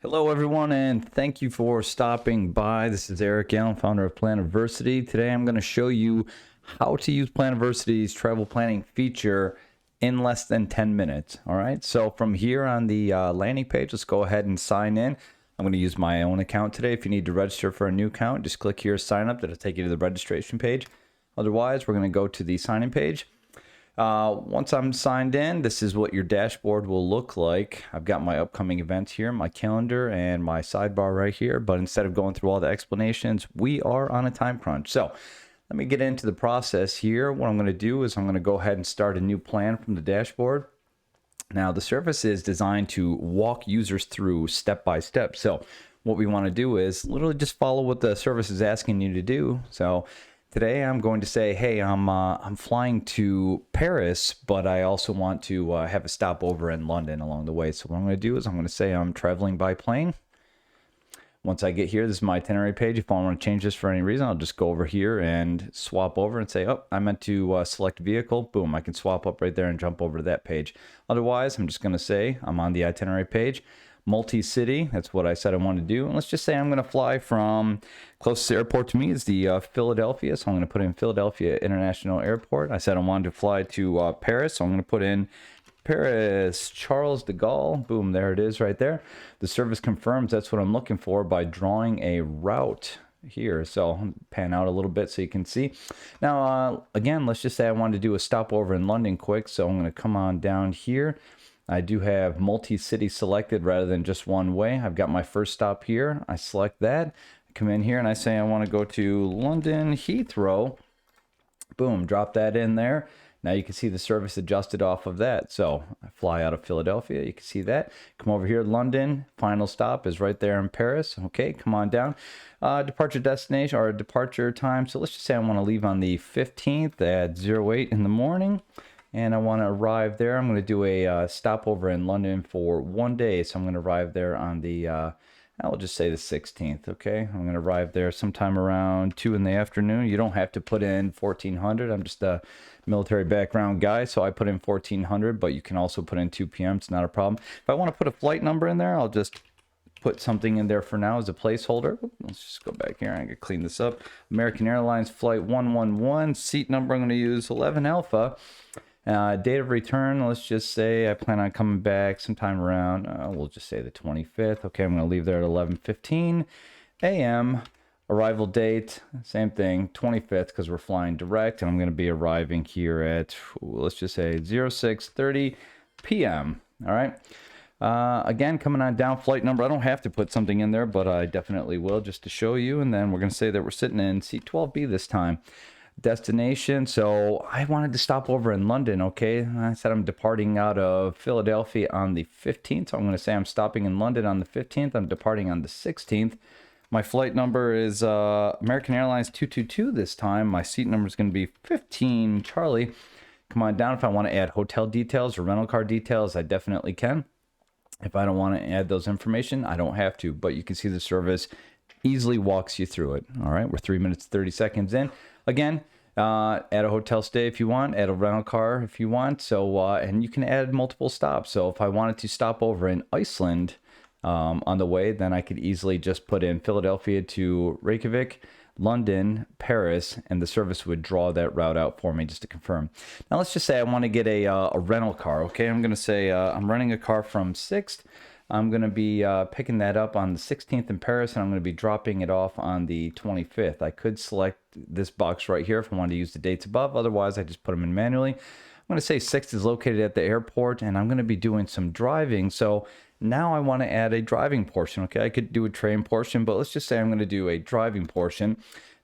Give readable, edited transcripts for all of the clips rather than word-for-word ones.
Hello, everyone, and thank you for stopping by. This is Eric Allen, founder of Planiversity. Today, I'm going to show you how to use Planiversity's travel planning feature in less than 10 minutes. All right, so from here on the landing page, let's go ahead and sign in. I'm going to use my own account today. If you need to register for a new account, just click here, sign up. That'll take you to the registration page. Otherwise, we're going to go to the sign in page. Once I'm signed in, this is what your dashboard will look like. I've got my upcoming events here, my calendar, and my sidebar right here. But instead of going through all the explanations, we are on a time crunch. So let me get into the process here. What I'm going to do is I'm going to go ahead and start a new plan from the dashboard. Now, the service is designed to walk users through step by step. So what we want to do is literally just follow what the service is asking you to do. So today I'm going to say, hey, I'm flying to Paris, but I also want to have a stopover in London along the way. So what I'm going to do is I'm going to say I'm traveling by plane. Once I get here, this is my itinerary page. If I want to change this for any reason, I'll just go over here and swap over and say, oh, I meant to select vehicle. Boom, I can swap up right there and jump over to that page. Otherwise, I'm just going to say I'm on the itinerary page. Multi-city, that's what I said I wanted to do. And let's just say I'm going to fly from closest airport to me is the Philadelphia. So I'm going to put in Philadelphia International Airport. I said I wanted to fly to Paris. So I'm going to put in Paris, Charles de Gaulle. Boom, there it is right there. The service confirms that's what I'm looking for by drawing a route here. So I'll pan out a little bit so you can see. Now, again, let's just say I wanted to do a stopover in London quick. So I'm going to come on down here. I do have multi-city selected rather than just one way. I've got my first stop here. I select that. I come in here and I say I want to go to London Heathrow. Boom, drop that in there. Now you can see the service adjusted off of that. So I fly out of Philadelphia. You can see that. Come over here, London. Final stop is right there in Paris. Okay, come on down. Departure destination or departure time. So let's just say I want to leave on the 15th at 08 in the morning. And I want to arrive there. I'm going to do a stopover in London for 1 day. So I'm going to arrive there on the, I'll just say the 16th, okay? I'm going to arrive there sometime around 2 in the afternoon. You don't have to put in 1400. I'm just a military background guy, so I put in 1400, but you can also put in 2 p.m. It's not a problem. If I want to put a flight number in there, I'll just put something in there for now as a placeholder. Let's just go back here. I'm going to clean this up. American Airlines Flight 111. Seat number, I'm going to use 11 Alpha. Date of return, let's just say I plan on coming back sometime around, we'll just say the 25th. Okay, I'm going to leave there at 11:15 a.m. Arrival date, same thing, 25th, because we're flying direct. And I'm going to be arriving here at, let's just say 06:30 p.m. All right. Again, coming on down, flight number. I don't have to put something in there, but I definitely will just to show you. And then we're going to say that we're sitting in seat 12B this time. Destination, so I wanted to stop over in London. Okay, I said I'm departing out of Philadelphia on the 15th, so I'm going to say I'm stopping in London on the 15th. I'm departing on the 16th. My flight number is American Airlines 222 this time. My seat number is going to be 15 Charlie. Come on down. If I want to add hotel details or rental car details, I definitely can. If I don't want to add those information, I don't have to, but you can see the service easily walks you through it. All right, we're 3 minutes 30 seconds in. Again, add a hotel stay if you want, add a rental car if you want. So, and you can add multiple stops. So if I wanted to stop over in Iceland on the way, then I could easily just put in Philadelphia to Reykjavik, London, Paris, and the service would draw that route out for me just to confirm. Now, let's just say I want to get a rental car. Okay, I'm going to say I'm renting a car from 6th. I'm going to be picking that up on the 16th in Paris, and I'm going to be dropping it off on the 25th. I could select this box right here if I wanted to use the dates above. Otherwise, I just put them in manually. I'm going to say 6th is located at the airport, and I'm going to be doing some driving. So now I want to add a driving portion. Okay, I could do a train portion, but let's just say I'm going to do a driving portion.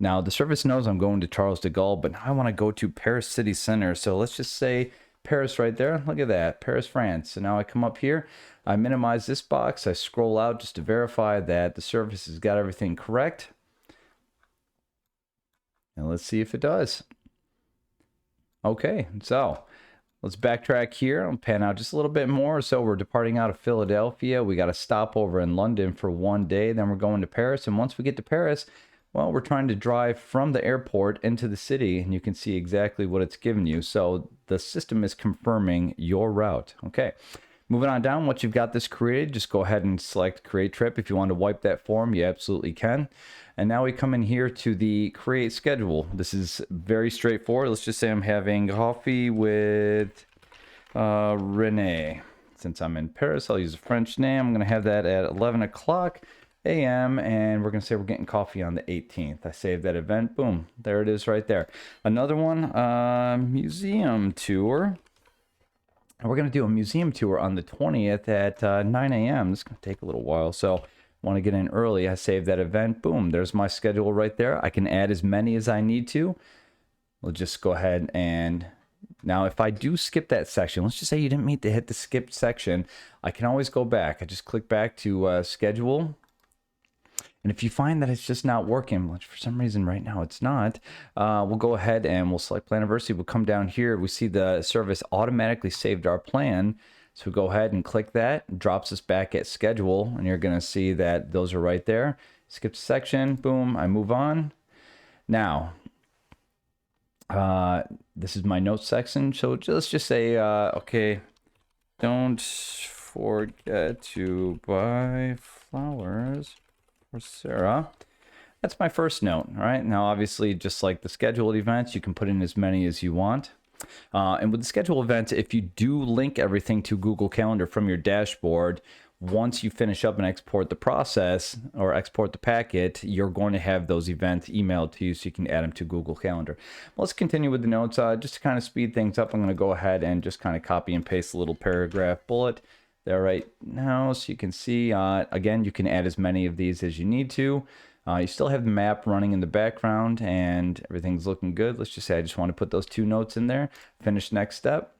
Now, the service knows I'm going to Charles de Gaulle, but now I want to go to Paris City Center. So let's just say Paris right there. Look at that, Paris, France. So now I come up here. I minimize this box. I scroll out just to verify that the service has got everything correct. And let's see if it does. Okay, so let's backtrack here. I'll pan out just a little bit more. So we're departing out of Philadelphia. We got a stopover in London for 1 day. Then we're going to Paris. And once we get to Paris, well, we're trying to drive from the airport into the city. And you can see exactly what it's giving you. So the system is confirming your route. Okay. Moving on down, once you've got this created, just go ahead and select create trip. If you want to wipe that form, you absolutely can. And now we come in here to the create schedule. This is very straightforward. Let's just say I'm having coffee with Renee. Since I'm in Paris, I'll use a French name. I'm going to have that at 11 o'clock a.m. and we're going to say we're getting coffee on the 18th. I saved that event. Boom. There it is right there. Another one, museum tour. And we're going to do a museum tour on the 20th at 9 a.m. This is going to take a little while, so want to get in early. I save that event. Boom. There's my schedule right there. I can add as many as I need to. We'll just go ahead and now if I do skip that section, let's just say you didn't meet to hit the skip section, I can always go back. I just click back to schedule. And if you find that it's just not working, which for some reason right now it's not, we'll go ahead and we'll select Planiversity. We'll come down here. We see the service automatically saved our plan. So we go ahead and click that, drops us back at schedule, and you're going to see that those are right there. Skip section, boom, I move on. Now, this is my notes section. So let's just say, okay, don't forget to buy flowers for Sarah. That's my first note. All right. Now, obviously, just like the scheduled events, you can put in as many as you want. And with the scheduled events, if you do link everything to Google Calendar from your dashboard, once you finish up and export the process or export the packet, you're going to have those events emailed to you so you can add them to Google Calendar. Let's continue with the notes. Just to kind of speed things up, I'm going to go ahead and just kind of copy and paste a little paragraph bullet there right now so you can see. Again, you can add as many of these as you need to. You still have the map running in the background and everything's looking good. Let's just say I just want to put those 2 notes in there. Finish next step.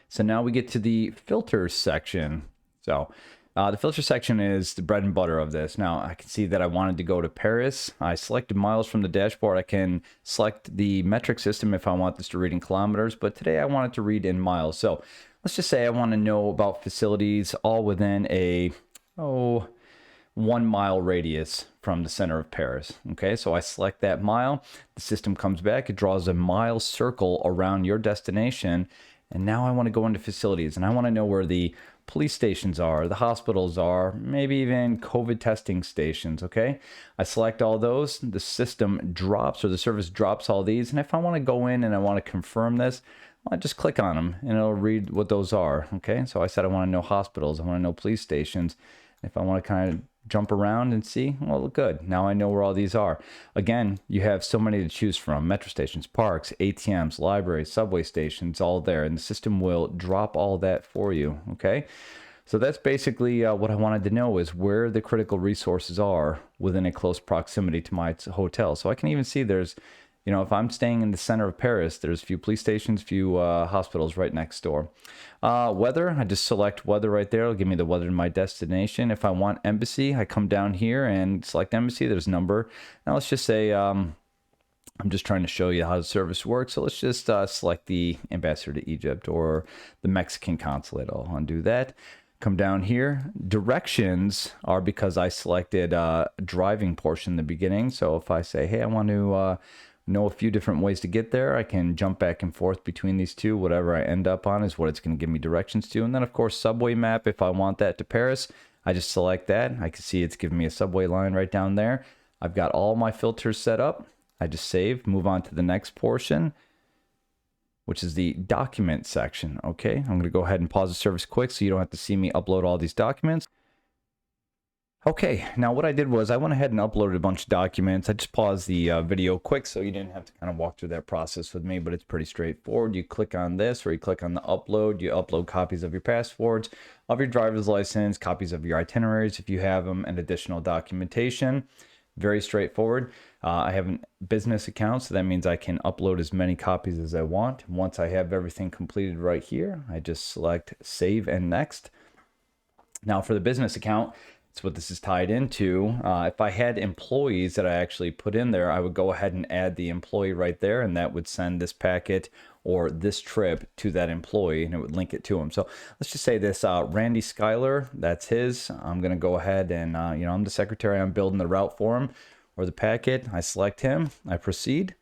So now we get to the filters section. So the filter section is the bread and butter of this. Now I can see that I wanted to go to Paris. I selected miles from the dashboard. I can select the metric system if I want this to read in kilometers, but today I want it to read in miles. So let's just say I want to know about facilities all within a 1 mile radius from the center of Paris. Okay, so I select that mile. The system comes back. It draws a mile circle around your destination. And now I want to go into facilities and I want to know where the police stations are, the hospitals are, maybe even COVID testing stations. Okay, I select all those. The system drops, or the service drops all these. And if I want to go in and I want to confirm this, I just click on them and it'll read what those are. Okay, so I said I want to know hospitals, I want to know police stations. If I want to kind of jump around and see, well, good. Now I know where all these are. Again, you have so many to choose from. Metro stations, parks, ATMs, libraries, subway stations, all there. And the system will drop all that for you, okay? So that's basically what I wanted to know is where the critical resources are within a close proximity to my hotel. So I can even see there's, you know, if I'm staying in the center of Paris, there's a few police stations, few hospitals right next door. Weather, I just select weather right there. It'll give me the weather to my destination. If I want embassy, I come down here and select embassy. There's number. Now let's just say I'm just trying to show you how the service works. So let's just select the ambassador to Egypt or the Mexican consulate. I'll undo that. Come down here. Directions are because I selected driving portion in the beginning. So if I say, hey, I want to know a few different ways to get there, I can jump back and forth between these two. Whatever I end up on is what it's going to give me directions to. And then of course subway map, if I want that to Paris, I just select that. I can see it's giving me a subway line right down there. I've got all my filters set up. I just save, move on to the next portion, which is the document section. Okay, I'm going to go ahead and pause the service quick so you don't have to see me upload all these documents. Okay, now what I did was I went ahead and uploaded a bunch of documents. I just paused the video quick so you didn't have to kind of walk through that process with me, but it's pretty straightforward. You click on this or you click on the upload. You upload copies of your passports, of your driver's license, copies of your itineraries if you have them, and additional documentation. Very straightforward. I have a business account, so that means I can upload as many copies as I want. Once I have everything completed right here, I just select Save and Next. Now for the business account, that's what this is tied into. If I had employees that I actually put in there, I would go ahead and add the employee right there, and that would send this packet or this trip to that employee, and it would link it to him. So let's just say this Randy Schuyler, that's his. I'm going to go ahead and, I'm the secretary. I'm building the route for him or the packet. I select him. I proceed.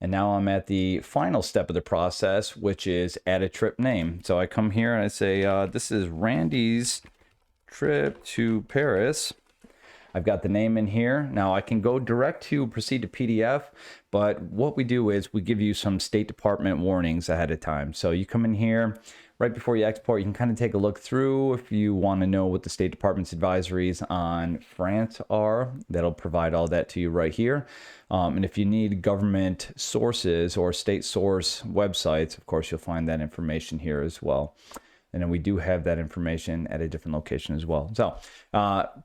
And now I'm at the final step of the process, which is add a trip name. So I come here and I say, this is Randy's trip to Paris. I've got the name in here. Now I can go direct to proceed to PDF, but what we do is we give you some State Department warnings ahead of time. So you come in here right before you export, you can kind of take a look through if you want to know what the State Department's advisories on France are. That'll provide all that to you right here. And if you need government sources or state source websites, of course, you'll find that information here as well. And then we do have that information at a different location as well. So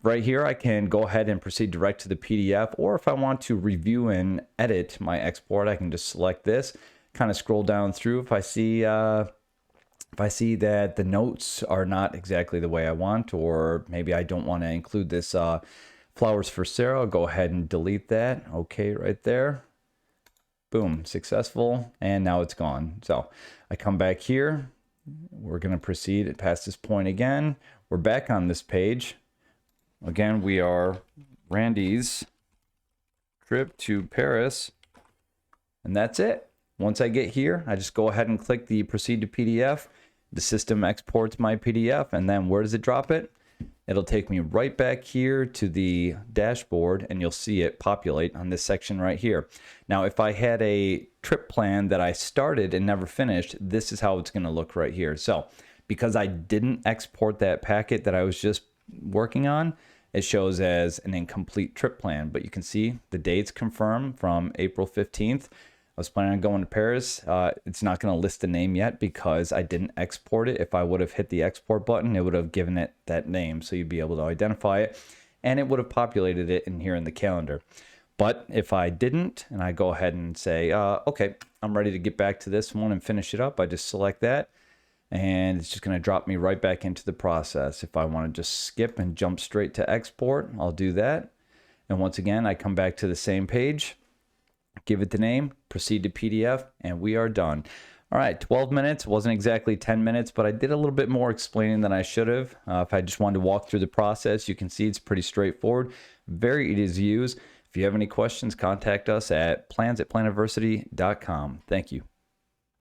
right here, I can go ahead and proceed direct to the PDF, or if I want to review and edit my export, I can just select this, kind of scroll down through. If I see that the notes are not exactly the way I want, or maybe I don't want to include this flowers for Sarah, I'll go ahead and delete that. Okay, right there. Boom, successful. And now it's gone. So I come back here. We're going to proceed past this point again. We're back on this page. Again, we are Randy's trip to Paris. And that's it. Once I get here, I just go ahead and click the proceed to PDF. The system exports my PDF, and then where does it drop it? It'll take me right back here to the dashboard, and you'll see it populate on this section right here. Now, if I had a trip plan that I started and never finished, this is how it's going to look right here. So because I didn't export that packet that I was just working on, it shows as an incomplete trip plan. But you can see the dates confirmed from April 15th. I was planning on going to Paris. It's not going to list the name yet because I didn't export it. If I would have hit the export button, it would have given it that name, so you'd be able to identify it, and it would have populated it in here in the calendar. But if I didn't, and I go ahead and say, okay, I'm ready to get back to this one and finish it up, I just select that, and it's just going to drop me right back into the process. If I want to just skip and jump straight to export, I'll do that. And once again, I come back to the same page, give it the name, proceed to PDF, and we are done. All right, 12 minutes. Wasn't exactly 10 minutes, but I did a little bit more explaining than I should have. If I just wanted to walk through the process, you can see it's pretty straightforward, very easy to use. If you have any questions, contact us at plans@planiversity.com. Thank you.